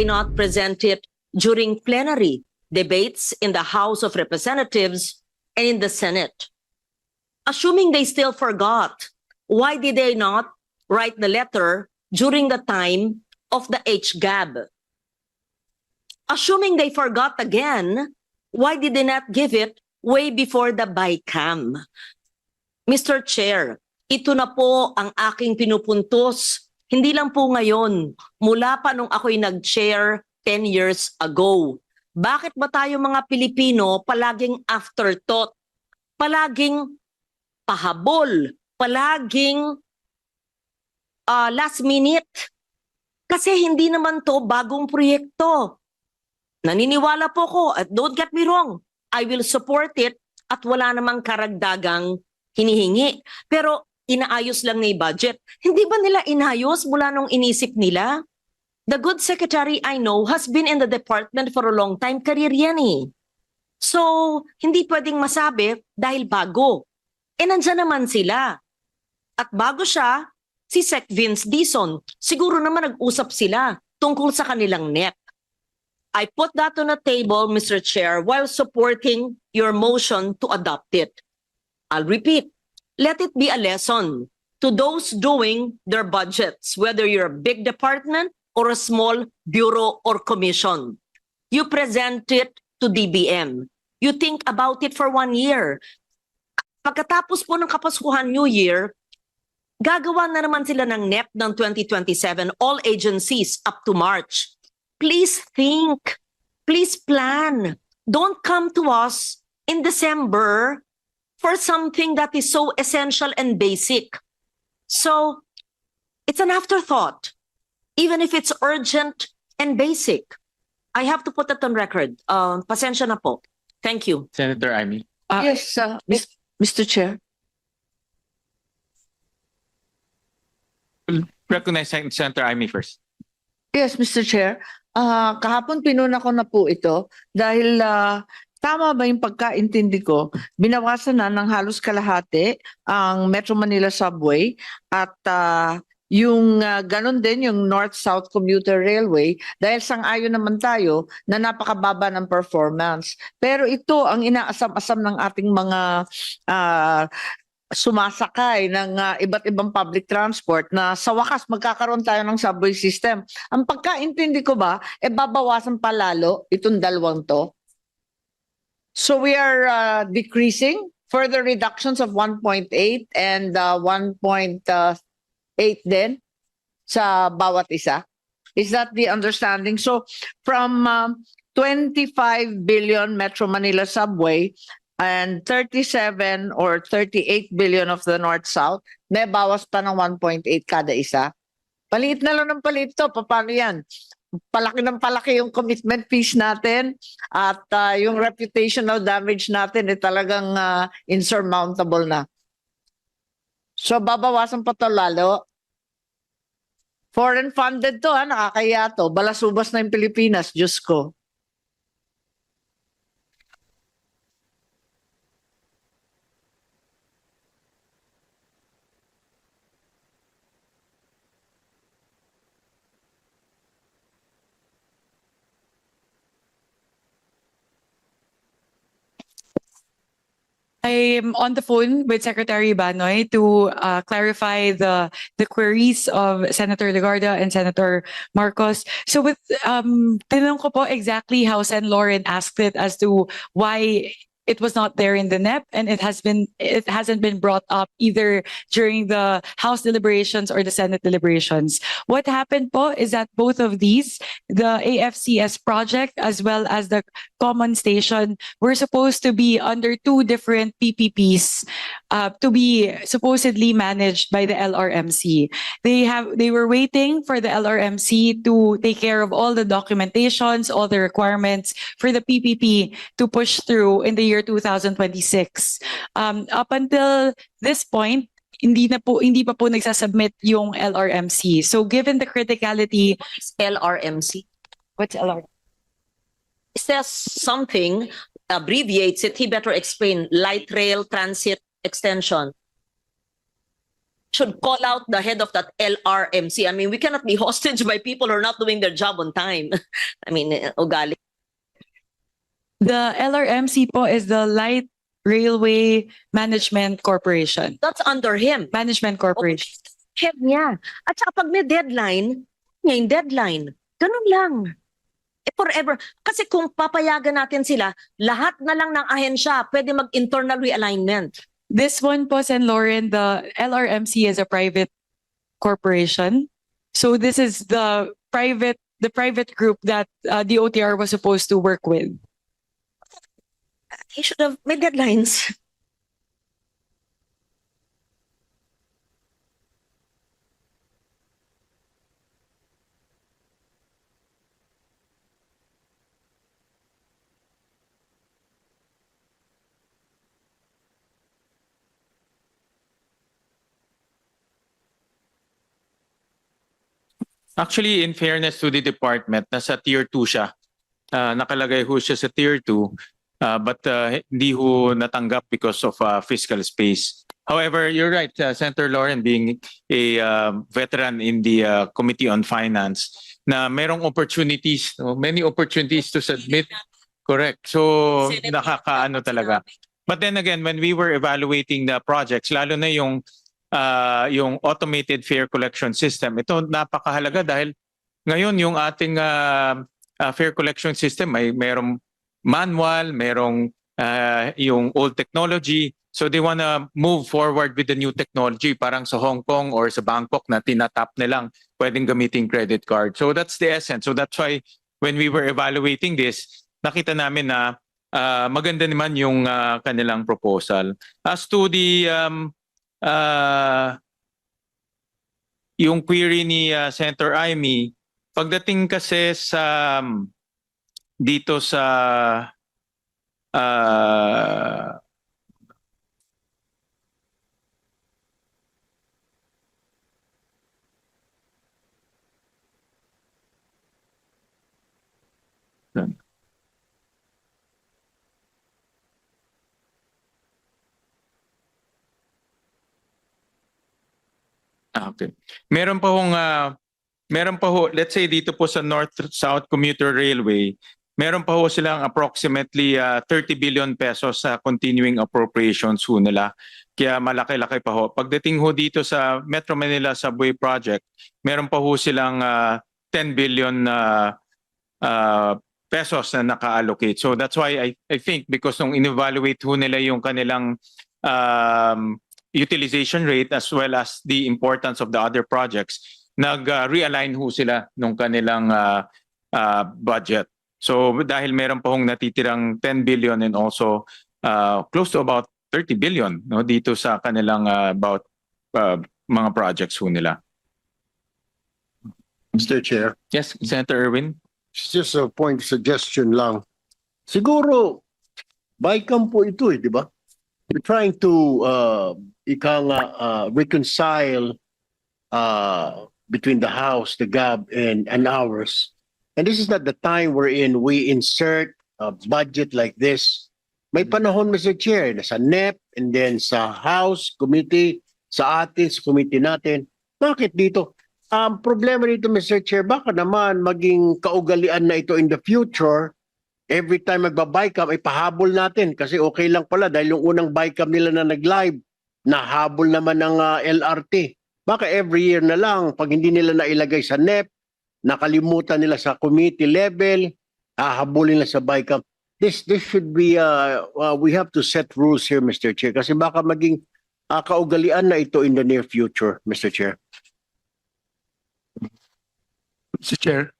they not present it during plenary debates in the House of Representatives and in the Senate? Assuming they still forgot, why did they not write the letter during the time of the HGAB? Assuming they forgot again, why did they not give it way before the BICAM? Mr. Chair, ito na po ang aking pinupuntos. Hindi lang po ngayon, mula pa nung ako'y nag-chair 10 years ago. Bakit ba tayo mga Pilipino palaging afterthought? Palaging pahabol? Palaging last minute? Kasi hindi naman to bagong proyekto. Naniniwala po ko, at don't get me wrong, I will support it at wala namang karagdagang hinihingi. Pero inaayos lang na yung budget. Hindi ba nila inayos mula nung inisip nila? The good secretary I know has been in the department for a long time. Career yan eh. So, hindi pwedeng masabi dahil bago. Eh, nandyan naman sila. At bago siya, si Sec Vince Dizon. Siguro naman nag-usap sila tungkol sa kanilang NEP. I put that on the table, Mr. Chair, while supporting your motion to adopt it. I'll repeat. Let it be a lesson to those doing their budgets, whether you're a big department or a small bureau or commission. You present it to DBM. You think about it for 1 year. Pagkatapos po ng Kapaskuhan New Year, gagawa na naman sila ng NEP ng 2027, all agencies up to March. Please think. Please plan. Don't come to us in December for something that is so essential and basic. So, it's an afterthought, even if it's urgent and basic. I have to put that on record. Pasensya na po. Thank you. Senator Amy. Yes, Mr. Chair. Recognize Senator Amy first. Yes, Mr. Chair. Kahapon pinuna ko na po ito dahil tama ba yung pagkaintindi ko, binawasan na ng halos kalahati ang Metro Manila Subway at yung ganon din yung North-South Commuter Railway dahil sang-ayon naman tayo na napakababa ng performance. Pero ito ang inaasam-asam ng ating mga sumasakay ng iba't ibang public transport na sa wakas magkakaroon tayo ng subway system. Ang pagkaintindi ko ba, babawasan pa lalo itong dalawang to? So we are decreasing further reductions of 1.8 and 1.8 din sa bawat isa. Is that the understanding? So from 25 billion Metro Manila Subway and 37 or 38 billion of the North-South, may bawas pa ng 1.8 kada isa. Paliit na lang ng paliit to. Paano yan? Palaki ng palaki yung commitment fees natin at yung reputational damage natin talagang insurmountable na. So babawasan pa to lalo. Foreign funded to, nakakaya to. Balasubas na yung Pilipinas, Diyos ko. I'm on the phone with Secretary Banoy to clarify the queries of Senator Legarda and Senator Marcos. So with tinanong ko po exactly how Sen. Lauren asked it as to why it was not there in the NEP and it hasn't been brought up either during the House deliberations or the Senate deliberations. What happened po is that both of these, the AFCS project as well as the common station, were supposed to be under two different PPPs to be supposedly managed by the LRMC. They were waiting for the LRMC to take care of all the documentations, all the requirements for the PPP to push through in the year 2026. Up until this point, hindi pa po nagsasubmit yung LRMC. So given the criticality, LRMC. what's LRMC? It says something, abbreviates it. He better explain. Light Rail Transit Extension. should call out the head of that LRMC. I mean, we cannot be hostage by people who are not doing their job on time. I mean, ugali. The LRMC po is the Light Railway Management Corporation. That's under him. Management Corporation. Head niya. At saka pag may deadline, niya yung deadline. Ganun lang. Forever. Kasi kung papayagan natin sila, lahat na lang ng ahensya pwede mag-internal realignment. This one po, Sen. Lauren, the LRMC is a private corporation. So this is the private group that the OTR was supposed to work with. He should have made deadlines. Actually, in fairness to the department, nasa tier 2 siya. Nakalagay ho siya sa tier 2, but hindi ho natanggap because of fiscal space. However, you're right, Senator Lauren, being a veteran in the Committee on Finance, na merong opportunities, no? Many opportunities to submit. Correct. So, nakakaano talaga. But then again, when we were evaluating the projects, lalo na yung automated fare collection system, ito napakahalaga dahil ngayon yung ating fare collection system ay merong manual, merong yung old technology. So they wanna move forward with the new technology, parang sa Hong Kong or sa Bangkok na tinatap nilang pwedeng gamitin credit card. So that's the essence. So that's why when we were evaluating this, nakita namin na maganda naman yung kanilang proposal. As to the yung query ni Senator Amy, pagdating kasi sa dito sa okay. Meron pa ho, let's say dito po sa North-South Commuter Railway, meron pa ho silang approximately 30 billion pesos sa continuing appropriations ho nila. Kaya malaki-laki pa ho. Pagdating ho dito sa Metro Manila Subway Project, meron pa ho silang 10 billion pesos na naka-allocate. So that's why I think because nung in-evaluate ho nila yung kanilang utilization rate as well as the importance of the other projects, nag-realign ho sila nung kanilang budget. So dahil meron pa hong natitirang 10 billion and also close to about 30 billion no dito sa kanilang about mga projects ho nila. Mr. Chair, Yes, Senator Erwin. it's just a point of suggestion lang. Siguro, BICAM po ito di ba? We're trying to reconcile between the House, the GAB, and ours. And this is not the time wherein we insert a budget like this. May panahon, Mr. Chair, sa NEP and then sa House Committee, sa atin, sa committee natin. Bakit dito? Ang problema dito, Mr. Chair, baka naman maging kaugalian na ito in the future. Every time magba-BICAM, ay pahabol natin kasi okay lang pala dahil yung unang BICAM nila na nag-live, nahabol naman ng LRT. Baka every year na lang, pag hindi nila nailagay sa NEP, nakalimutan nila sa committee level, hahabulin nila sa BICAM. This should be, we have to set rules here, Mr. Chair, kasi baka maging kaugalian na ito in the near future, Mr. Chair. Mr. Chair,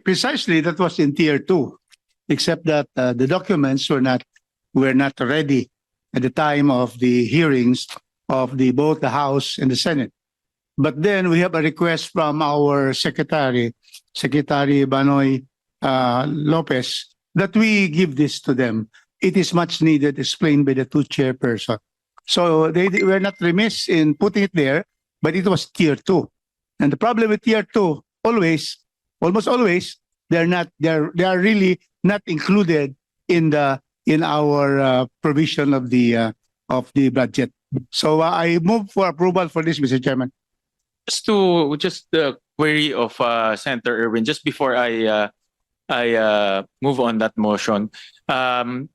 precisely that was in tier 2, except that the documents were not ready at the time of the hearings of both the House and the Senate. But then we have a request from our Secretary Banoy Lopez, that we give this to them. It is much needed, explained by the two chairperson. So they were not remiss in putting it there, but it was tier 2. And the problem with tier 2, almost always, they are really not included in our provision of the budget. So I move for approval for this, Mr. Chairman. Just the query of Senator Irwin, just before I move on that motion. Tama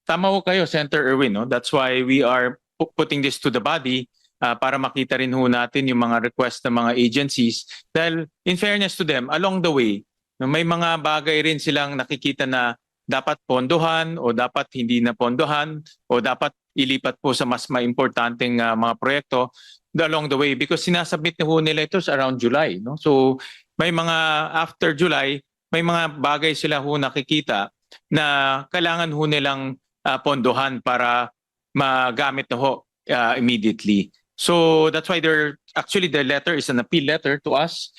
ho kayo, Senator Irwin, no? That's why we are putting this to the body para makita rin ho natin yung mga request ng mga agencies. Dahil in fairness to them, along the way, no, may mga bagay rin silang nakikita na dapat pondohan o dapat hindi na pondohan o dapat ilipat po sa mas maimportanteng mga proyekto along the way because sinasubmit na ho nila ito sa around July. No? So may mga after July, may mga bagay sila ho nakikita na kailangan ho nilang pondohan para magamit na ho immediately. So that's why actually the letter is an appeal letter to us.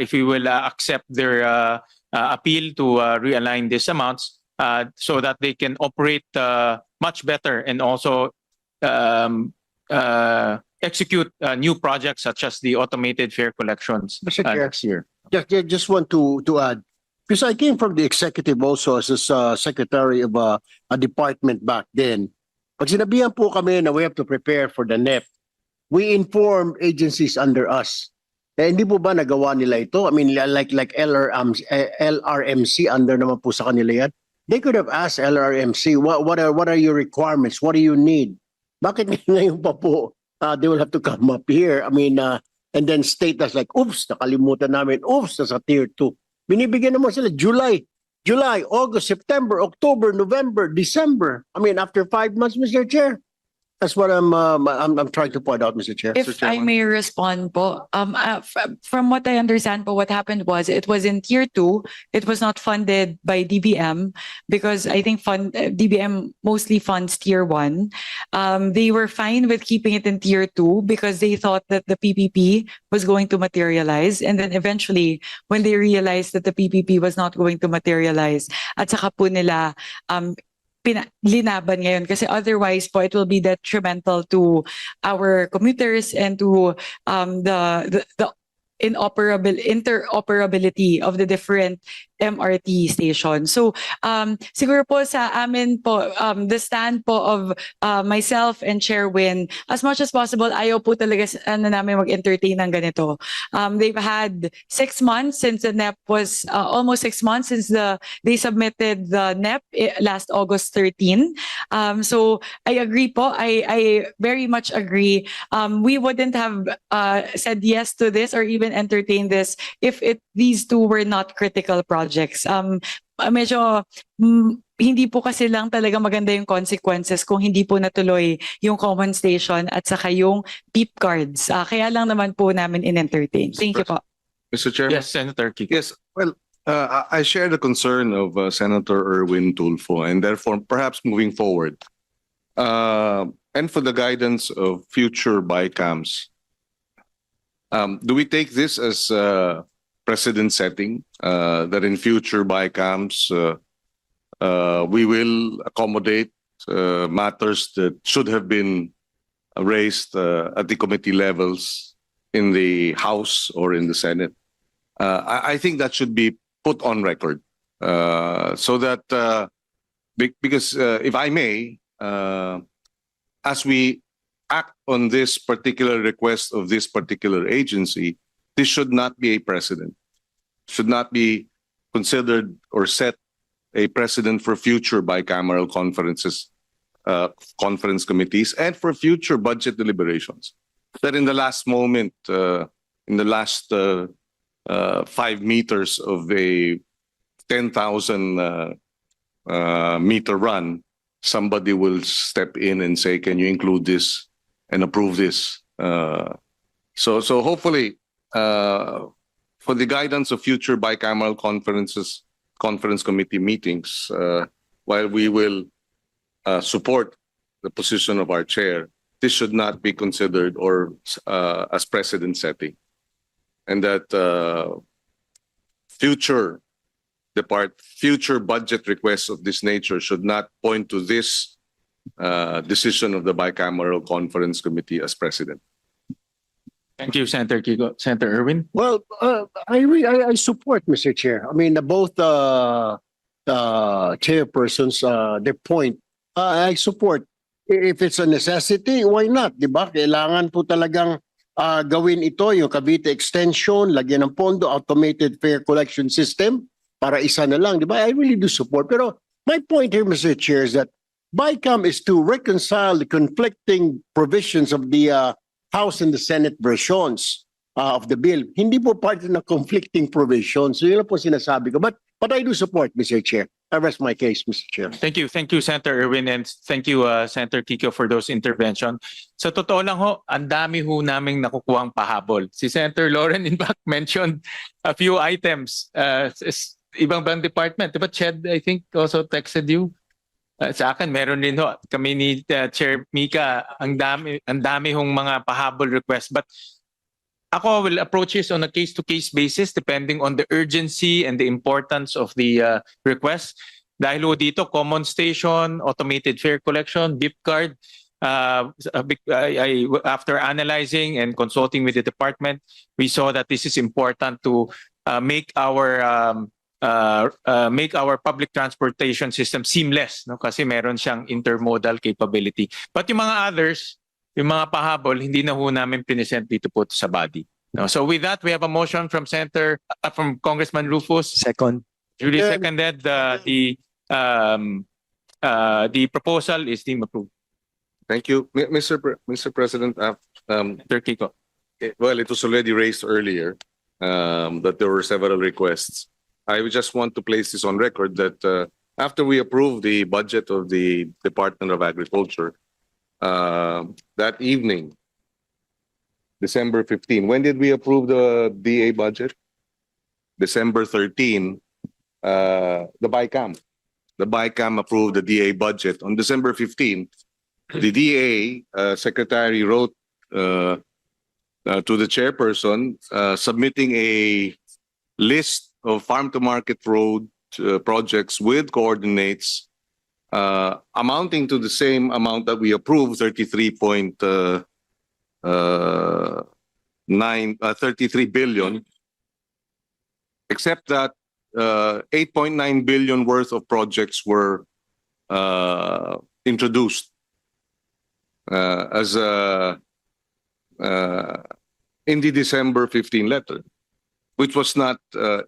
If we will accept their appeal to realign these amounts so that they can operate much better and also execute new projects such as the automated fare collections Mr. Chair. next year. Just want to add, because I came from the executive also as a secretary of a department back then. Pag sinabihan po kami na we have to prepare for the NEP, we inform agencies under us. Eh, hindi po ba nagawa nila ito? I mean, like LRMC, under naman po sa kanila yan. They could have asked LRMC, what are your requirements? What do you need? Bakit ngayon pa po they will have to come up here? I mean, and then state us like, oops, nakalimutan namin. Oops, nasa tier 2. Binibigyan naman sila July, August, September, October, November, December. I mean, after 5 months, Mr. Chair. That's what I'm trying to point out, Mr. Chair. If I may respond po, from what I understand po, what happened was it was in tier 2. It was not funded by DBM because I think DBM mostly funds tier 1. They were fine with keeping it in tier 2 because they thought that the PPP was going to materialize. And then eventually, when they realized that the PPP was not going to materialize, at saka po nila linaban ngayon kasi otherwise po it will be detrimental to our commuters and to the interoperability of the different MRT stations. So siguro po sa amin po the stand po of myself and Chair Win, as much as possible ayaw po talaga namin mag-entertain ng ganito. They've had 6 months since the NEP was almost 6 months since they submitted the NEP last August 13. So I agree po. I very much agree. We wouldn't have said yes to this or even entertain this if these two were not critical projects. Medyo hindi po kasi lang talaga maganda yung consequences kung hindi po natuloy yung common station at saka yung PEEP cards. Kaya lang naman po namin in-entertain. Thank you po. Mr. Chairman? Yes, Senator Kiko. Yes, well, I share the concern of Senator Erwin Tulfo, and therefore perhaps moving forward, and for the guidance of future BICAMs, do we take this as precedent setting, that in future BICAMs we will accommodate matters that should have been raised at the committee levels in the House or in the Senate? I think that should be put on record so that because if I may, as we act on this particular request of this particular agency, this should not be a precedent, should not be considered or set a precedent for future bicameral conferences, conference committees, and for future budget deliberations. That in the last moment, in the last 5 meters of a 10,000 meter run, somebody will step in and say, can you include this and approve this? So hopefully, for the guidance of future bicameral conference committee meetings, while we will support the position of our chair, this should not be considered or as precedent setting, and that future budget requests of this nature should not point to this decision of the bicameral conference committee as precedent. Thank you, Senator Kiko. Senator Erwin? Well, I support, Mr. Chair. I mean, both chairpersons, their point. I support If it's a necessity, why not? Di ba? Kailangan po talagang gawin ito, yung Cavite Extension, lagyan ng pondo, automated fare collection system, para isa na lang. Di ba? I really do support. Pero my point here, Mr. Chair, is that BICAM is to reconcile the conflicting provisions of the House and the Senate versions of the bill. Hindi po part ng conflicting provisions. So yun lang po sinasabi ko. But I do support, Mr. Chair. I rest my case, Mr. Chair. Thank you, Senator Erwin, and thank you, Senator Kiko, for those intervention. Sa totoo lang ho, ang dami ho naming nakukuhang pahabol. Si Senator Lauren, in fact, mentioned a few items. Ibang department. Diba, Ched, I think, also texted you. Sa akin, meron din ho. Kami ni Chair Mika, ang dami hong mga pahabol request. But ako will approach this on a case-to-case basis depending on the urgency and the importance of the request. Dahil ho dito, common station, automated fare collection, gift card. After analyzing and consulting with the department, we saw that this is important to make our public transportation system seamless, no? Kasi meron siyang intermodal capability. But yung mga others, yung mga pahabol, hindi na ho namin present dito po sa body. No? So with that, we have a motion from from Congressman Rufus. Second. Julie seconded. The proposal is deemed approved. Thank you, Mr. President. Senator Kiko. Well, it was already raised earlier that there were several requests. I would just want to place this on record that after we approved the budget of the Department of Agriculture, that evening, December 15, when did we approve the DA budget? December 13, the BICAM approved the DA budget. On December 15, the DA secretary wrote to the chairperson submitting a list of farm-to-market road projects with coordinates amounting to the same amount that we approved, 33 billion, except that 8.9 billion worth of projects were introduced as in the December 15 letter, which was not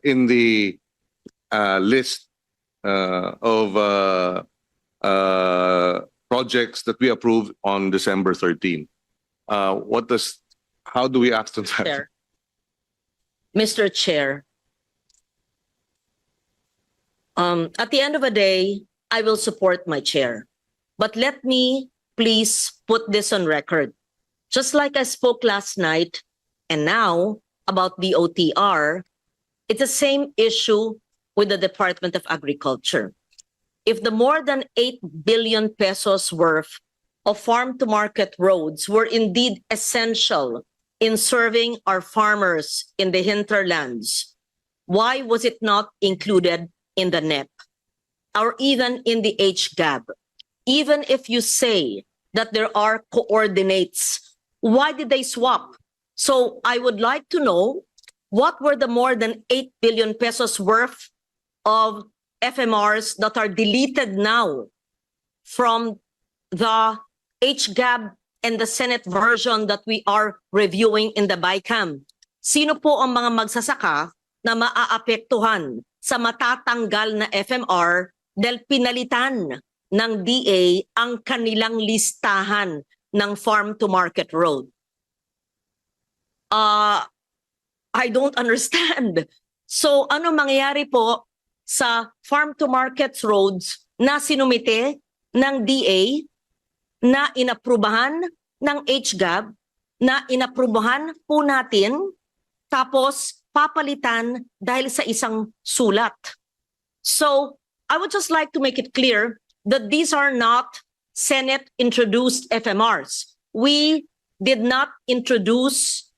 in the list of projects that we approved on December 13. How do we act on that? Chair. Mr. Chair, at the end of the day, I will support my chair. But let me please put this on record. Just like I spoke last night and now about the OTR, it's the same issue with the Department of Agriculture. If the more than 8 billion pesos worth of farm-to-market roads were indeed essential in serving our farmers in the hinterlands, why was it not included in the NEP or even in the HGAB? Even if you say that there are coordinates, why did they swap? So I would like to know what were the more than 8 billion pesos worth of FMRs that are deleted now from the HGAB and the Senate version that we are reviewing in the BICAM. Sino po ang mga magsasaka na maaapektuhan sa matatanggal na FMR dahil pinalitan ng DA ang kanilang listahan ng farm-to-market road? I don't understand. So ano mangyayari po sa farm-to-market roads na sinumite ng DA, na inaprubahan ng HGAB, na inaprubahan po natin, tapos papalitan dahil sa isang sulat? So I would just like to make it clear that these are not Senate-introduced FMRs. We did not introduce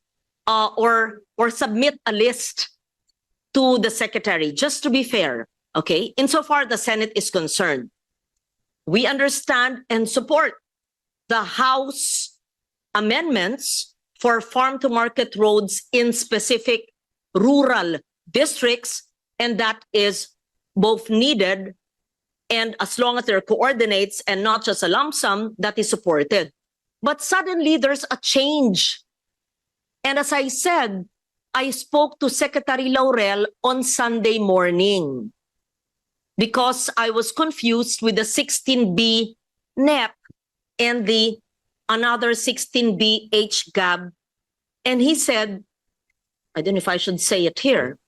or submit a list to the Secretary, just to be fair, okay? Insofar the Senate is concerned, we understand and support the House amendments for farm-to-market roads in specific rural districts, and that is both needed And as long as there are coordinates and not just a lump sum, that is supported. But suddenly there's a change. And as I said, I spoke to Secretary Laurel on Sunday morning because I was confused with the 16B NEP and the another 16B HGAB. And he said, I don't know if I should say it here.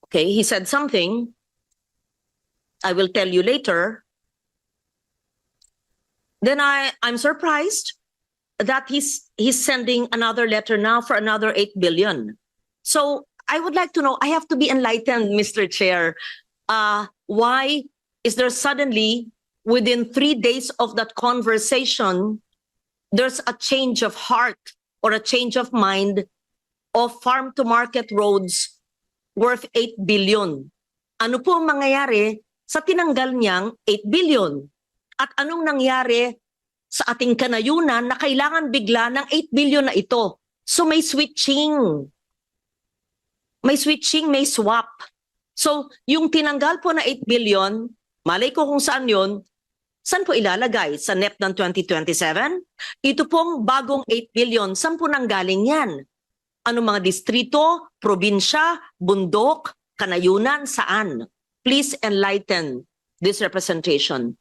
Okay, he said something. I will tell you later. Then I'm surprised that he's sending another letter now for another 8 billion. So I would like to know, I have to be enlightened, Mr. Chair. Why is there suddenly, within 3 days of that conversation, there's a change of heart or a change of mind of farm to market roads worth 8 billion? Ano po ang mangyayari sa tinanggal niyang 8 billion? At anong nangyari sa ating kanayunan na kailangan bigla ng 8 billion na ito? So may switching. May switching, may swap. So yung tinanggal po na 8 billion, malay ko kung saan yun, saan po ilalagay? Sa NEP ng 2027? Ito pong bagong 8 billion, saan po nanggaling yan? Ano mga distrito, probinsya, bundok, kanayunan, saan? Please enlighten this representation.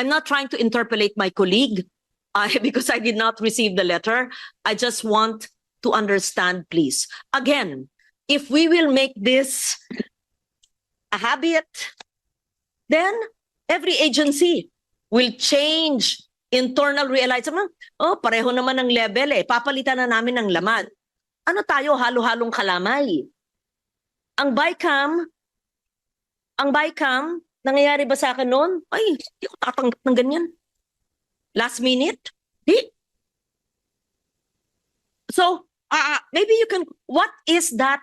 I'm not trying to interpolate my colleague because I did not receive the letter. I just want to understand, please. Again, if we will make this a habit, then every agency will change internal realization. Oh, pareho naman ng level eh. Papalitan na namin ng laman. Ano tayo, halo-halong kalamay? Ang BICAM, nangyayari ba sa akin noon? Ay, hindi ko tatanggap ng ganyan. Last minute? Di. So, maybe you can, what is that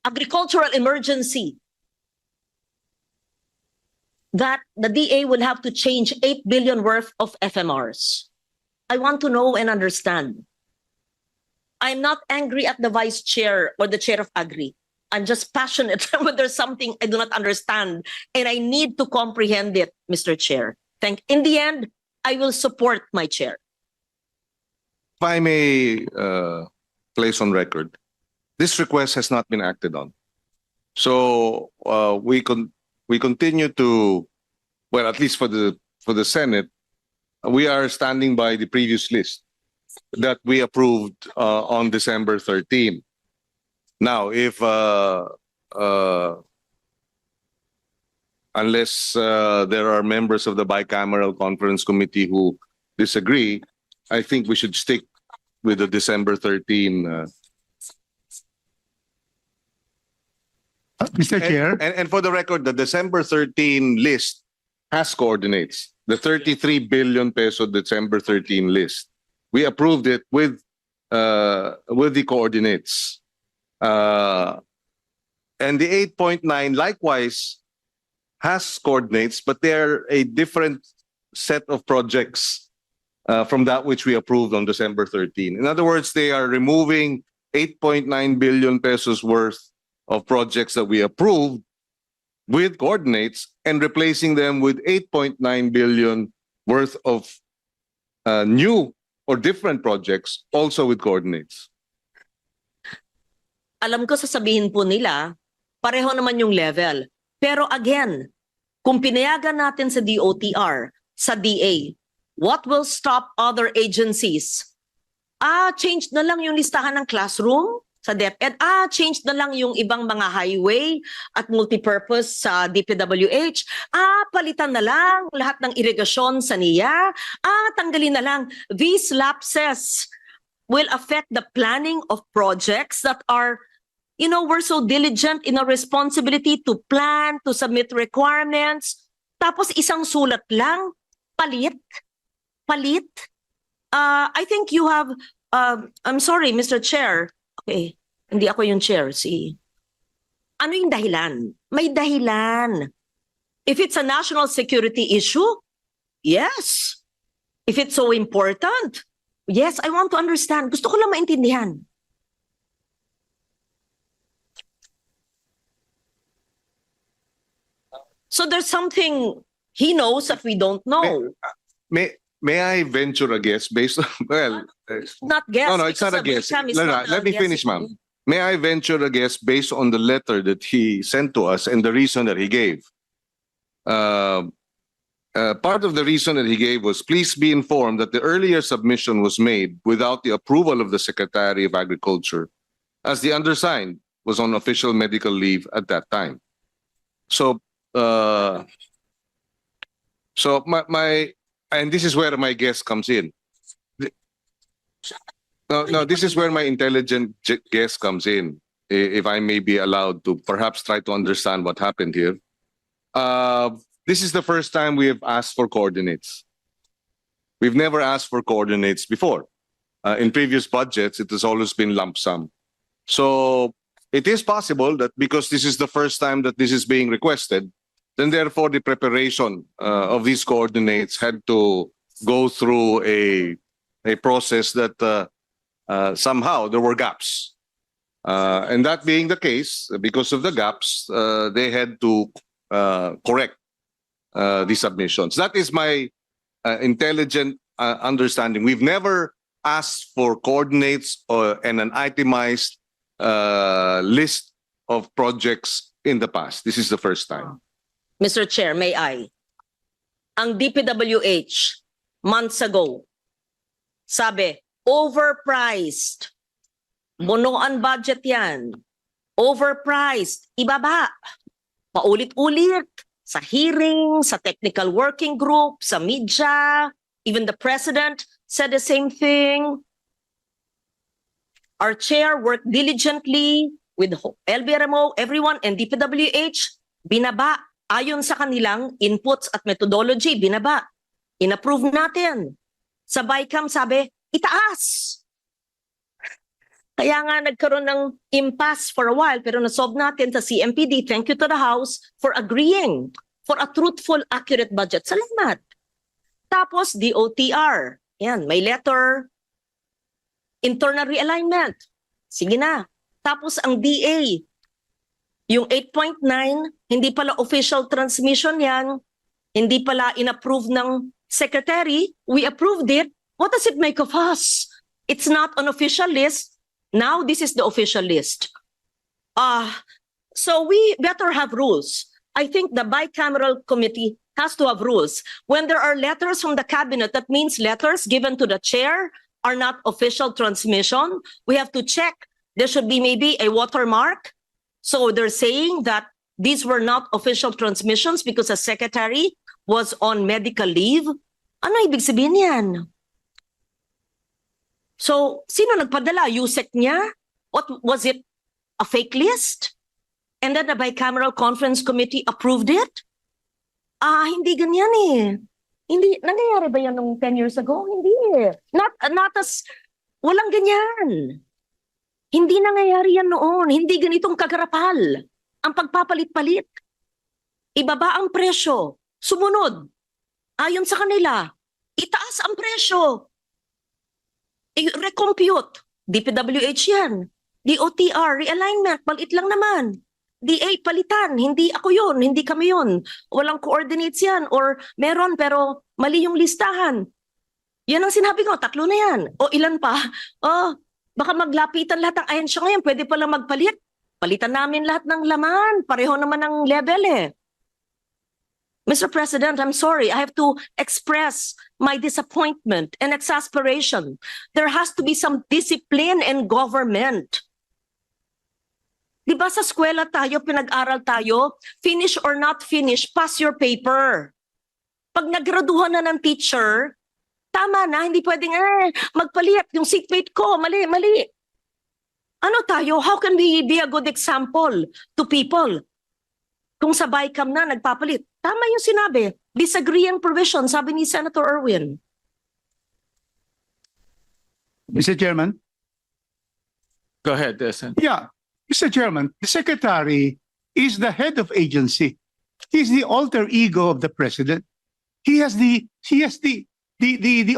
agricultural emergency that the DA will have to change 8 billion worth of FMRs? I want to know and understand. I'm not angry at the vice chair or the chair of Agri. I'm just passionate when there's something I do not understand and I need to comprehend it, Mr. Chair. In the end, I will support my chair. If I may place on record, this request has not been acted on. So we continue to, well, at least for the Senate, we are standing by the previous list that we approved on December 13. Now, if unless there are members of the bicameral conference committee who disagree, I think we should stick with the December 13. Mr. Chair, And for the record, the December 13 list has coordinates. The 33 billion peso December 13 list. We approved it with the coordinates. And the 8.9 likewise has coordinates, but they're a different set of projects from that which we approved on December 13. In other words, they are removing 8.9 billion pesos worth of projects that we approved with coordinates and replacing them with 8.9 billion worth of new or different projects also with coordinates. Alam ko sasabihin po nila, pareho naman yung level. Pero again, kung pinayagan natin sa DOTR, sa DA, what will stop other agencies? Change na lang yung listahan ng classroom sa DepEd. Change na lang yung ibang mga highway at multipurpose sa DPWH. Palitan na lang lahat ng irigasyon sa NIA. Tanggalin na lang. These lapses will affect the planning of projects that are, we're so diligent in our responsibility to plan, to submit requirements. Tapos isang sulat lang, palit. I think you have, I'm sorry, Mr. Chair. Okay, hindi ako yung chair. Ano yung dahilan? May dahilan. If it's a national security issue, yes. If it's so important, yes, I want to understand. Gusto ko lang maintindihan. So there's something he knows that we don't know. May I venture a guess based on, well, Not guess. no, it's not a because guess. Baycam is Lara, not let me guessing. finish, ma'am. May I venture a guess based on the letter that he sent to us and the reason that he gave? Part of the reason that he gave was, please be informed that the earlier submission was made without the approval of the Secretary of Agriculture, as the undersigned was on official medical leave at that time. So, and this is where my guess comes in. No, this is where my intelligent guess comes in, if I may be allowed to perhaps try to understand what happened here. This is the first time we have asked for coordinates. We've never asked for coordinates before. In previous budgets, it has always been lump sum. So it is possible that because this is the first time that this is being requested, then therefore the preparation of these coordinates had to go through a process that somehow there were gaps. And that being the case, because of the gaps, they had to correct the submissions. That is my intelligent understanding. We've never asked for coordinates and an itemized list of projects in the past. This is the first time. Mr. Chair, may I? Ang DPWH, months ago, sabi, overpriced. Bunuan budget yan. Overpriced. Ibaba. Paulit-ulit. Sa hearing, sa technical working group, sa media, even the president said the same thing. Our chair worked diligently with LBRMO, everyone, and DPWH, binaba. Ayon sa kanilang inputs at methodology, binaba. Inapprove natin. Sa BICAM sabi, itaas. Kaya nga nagkaroon ng impasse for a while, pero nasolve natin sa CMPD. Thank you to the House for agreeing for a truthful, accurate budget. Salamat. Tapos DOTR. Yan, may letter. Internal realignment. Sige na. Tapos ang DA, yung 8.9, hindi pala official transmission yan. Hindi pala inapprove ng secretary. We approved it. What does it make of us? It's not an official list. Now this is the official list. So we better have rules. I think the bicameral committee has to have rules. When there are letters from the cabinet, that means letters given to the chair are not official transmission. We have to check. There should be maybe a watermark. So they're saying that these were not official transmissions because the secretary was on medical leave. Ano ibig sabihin yan? So, sino nagpadala? USEC niya? What was it? A fake list? And then the bicameral conference committee approved it? Hindi ganyan eh. Hindi, nangyayari ba yan nung 10 years ago? Hindi eh. Not as, walang ganyan. Hindi nangyayari yan noon. Hindi ganitong kagarapal. Ang pagpapalit-palit. Ibaba ang presyo. Sumunod. Ayon sa kanila. Itaas ang presyo. Recompute. DPWH yan. DOTR, realignment, palit lang naman. DA, palitan. Hindi ako yun, hindi kami yun. Walang coordinates yan. Or meron pero mali yung listahan. Yan ang sinabi ko, 3 na yan. O ilan pa? Baka maglapitan lahat ng ahensya ngayon. Pwede pala magpalit. Palitan namin lahat ng laman. Pareho naman ang level eh. Mr. President, I'm sorry. I have to express my disappointment and exasperation. There has to be some discipline in government. Di ba sa eskwela tayo, pinag-aral tayo, finish or not finish, pass your paper. Pag nagraduhan na ng teacher, tama na, hindi pwedeng, magpalit, yung seatmate ko, mali. Ano tayo? How can we be a good example to people? Kung sa BICAM na, nagpapalit. Tama yung sinabi. Disagreeing provision, sabi ni Senator Erwin. Mr. Chairman? Go ahead, Sen. Yeah, Mr. Chairman, the secretary is the head of agency. He's the alter ego of the president. He has the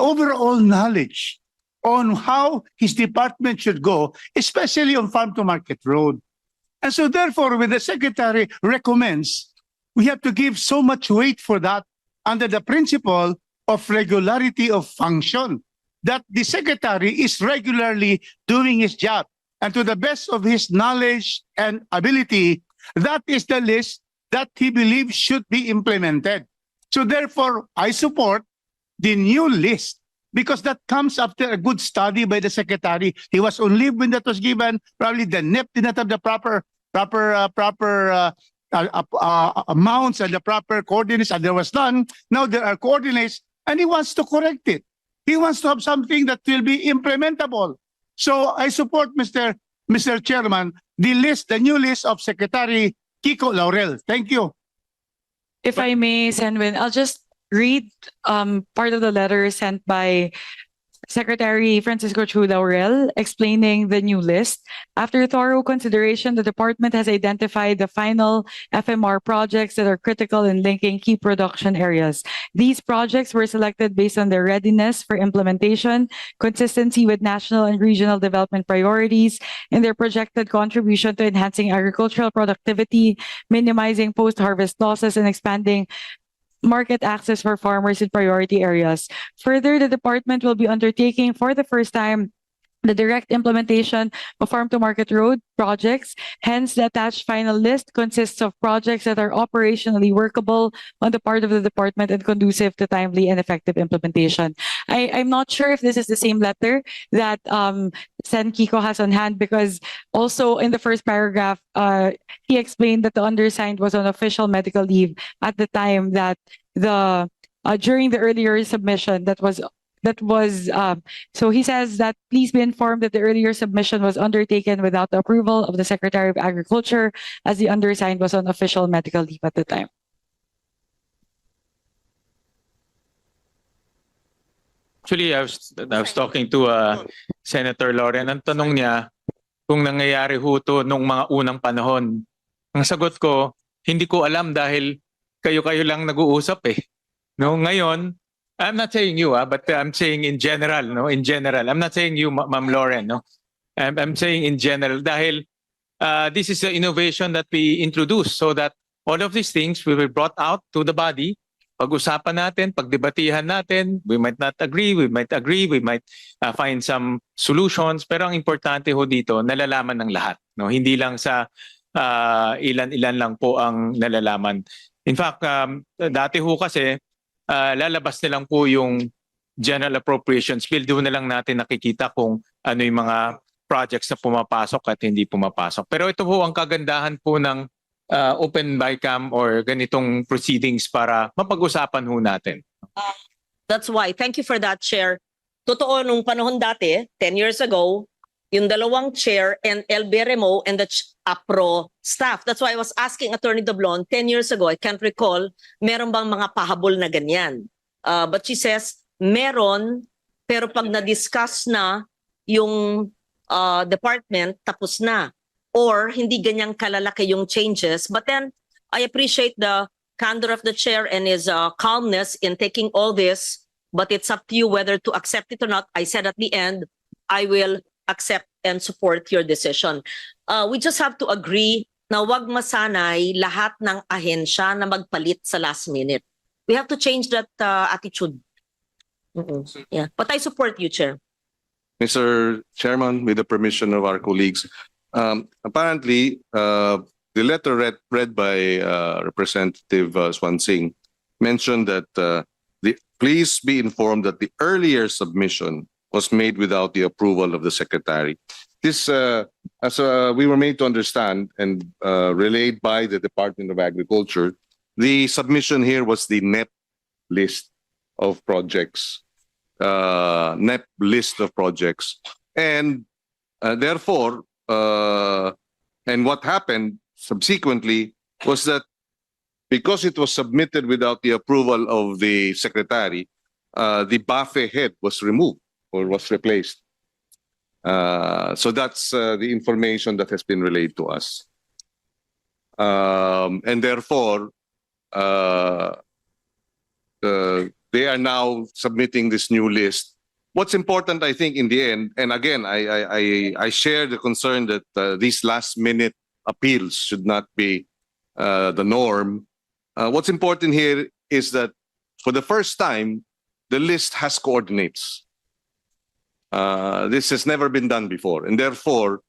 overall knowledge on how his department should go, especially on farm to market road. And so therefore, when the secretary recommends we have to give so much weight for that under the principle of regularity of function, that the secretary is regularly doing his job. And to the best of his knowledge and ability, that is the list that he believes should be implemented. So therefore, I support the new list because that comes after a good study by the secretary. He was on leave when that was given. Probably the NEP did not have the proper amounts and the proper coordinates, and there was none. Now there are coordinates, and he wants to correct it. He wants to have something that will be implementable. So I support Mr. Chairman, the new list of Secretary Kiko Laurel. Thank you. If I may, Senwin, I'll just read part of the letter sent by Secretary Francisco Chu Laurel explaining the new list. After thorough consideration, the department has identified the final FMR projects that are critical in linking key production areas. These projects were selected based on their readiness for implementation, consistency with national and regional development priorities, and their projected contribution to enhancing agricultural productivity, minimizing post-harvest losses, and expanding market access for farmers in priority areas. Further, the department will be undertaking for the first time the direct implementation of farm-to-market road projects. Hence, the attached final list consists of projects that are operationally workable on the part of the department and conducive to timely and effective implementation. I'm not sure if this is the same letter that Sen Kiko has on hand, because also in the first paragraph, he explained that the undersigned was on official medical leave at the time that during the earlier submission so he says that please be informed that the earlier submission was undertaken without the approval of the Secretary of Agriculture, as the undersigned was on official medical leave at the time. Actually, I was talking to Senator Lauren. Ang tanong niya kung nangyayari ho to nung mga unang panahon. Ang sagot ko, hindi ko alam dahil kayo-kayo lang nag-uusap eh. No, ngayon, I'm not saying you, but I'm saying in general, no? In general. I'm not saying you, Ma'am Lauren, no? I'm saying in general dahil this is the innovation that we introduced so that all of these things will be brought out to the body. Pag-usapan natin, pagdebatihan natin, we might not agree, we might find some solutions, pero ang importante ho dito, nalalaman ng lahat, no? Hindi lang sa ilan-ilan lang po ang nalalaman. In fact, dati ho kasi lalabas na lang po yung General Appropriations Bill, doon na lang natin nakikita kung ano yung mga projects na pumapasok at hindi pumapasok. Pero ito po ang kagandahan po ng open BICAM or ganitong proceedings para mapag-usapan ho natin. That's why. Thank you for that, Chair. Totoo, nung panahon dati, 10 years ago, yung dalawang chair and LB Remo and the APRO staff. That's why I was asking Attorney Doblon 10 years ago, I can't recall, meron bang mga pahabol na ganyan? But she says, meron, pero pag na-discuss na yung department, tapos na. Or hindi ganyang kalalaki yung changes. But then, I appreciate the candor of the chair and his calmness in taking all this, but it's up to you whether to accept it or not. I said at the end, I will accept and support your decision. We just have to agree na wag masanay lahat ng ahensya na magpalit sa last minute. We have to change that attitude. Yeah. But I support you, Chair. Mr. Chairman, with the permission of our colleagues, apparently, the letter read by Representative Swansing mentioned that please be informed that the earlier submission was made without the approval of the Secretary. This, as we were made to understand and relayed by the Department of Agriculture, the submission here was the NEP list of projects, and therefore, and what happened subsequently was that because it was submitted without the approval of the Secretary, the BAFE head was removed or was replaced. So that's the information that has been relayed to us. And therefore, they are now submitting this new list. What's important, I think, in the end, and again, I share the concern that these last-minute appeals should not be the norm. What's important here is that for the first time, the list has coordinates. This has never been done before, and therefore,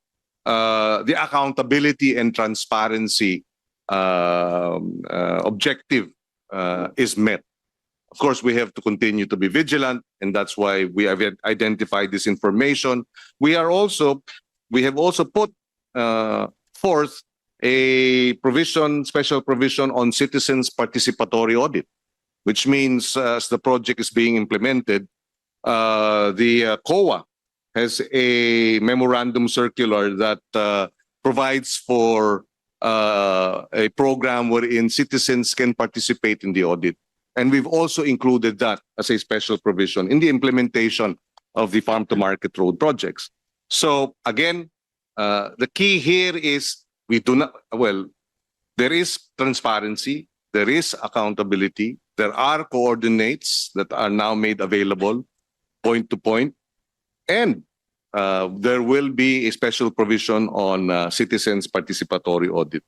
the accountability and transparency objective is met. Of course, we have to continue to be vigilant, and that's why we have identified this information. We have also put forth a special provision on citizens' participatory audit, which means as the project is being implemented, the COA has a memorandum circular that provides for a program wherein citizens can participate in the audit. And we've also included that as a special provision in the implementation of the farm to market road projects. So again, the key here is there is transparency, there is accountability, there are coordinates that are now made available point to point, and there will be a special provision on citizens participatory audit.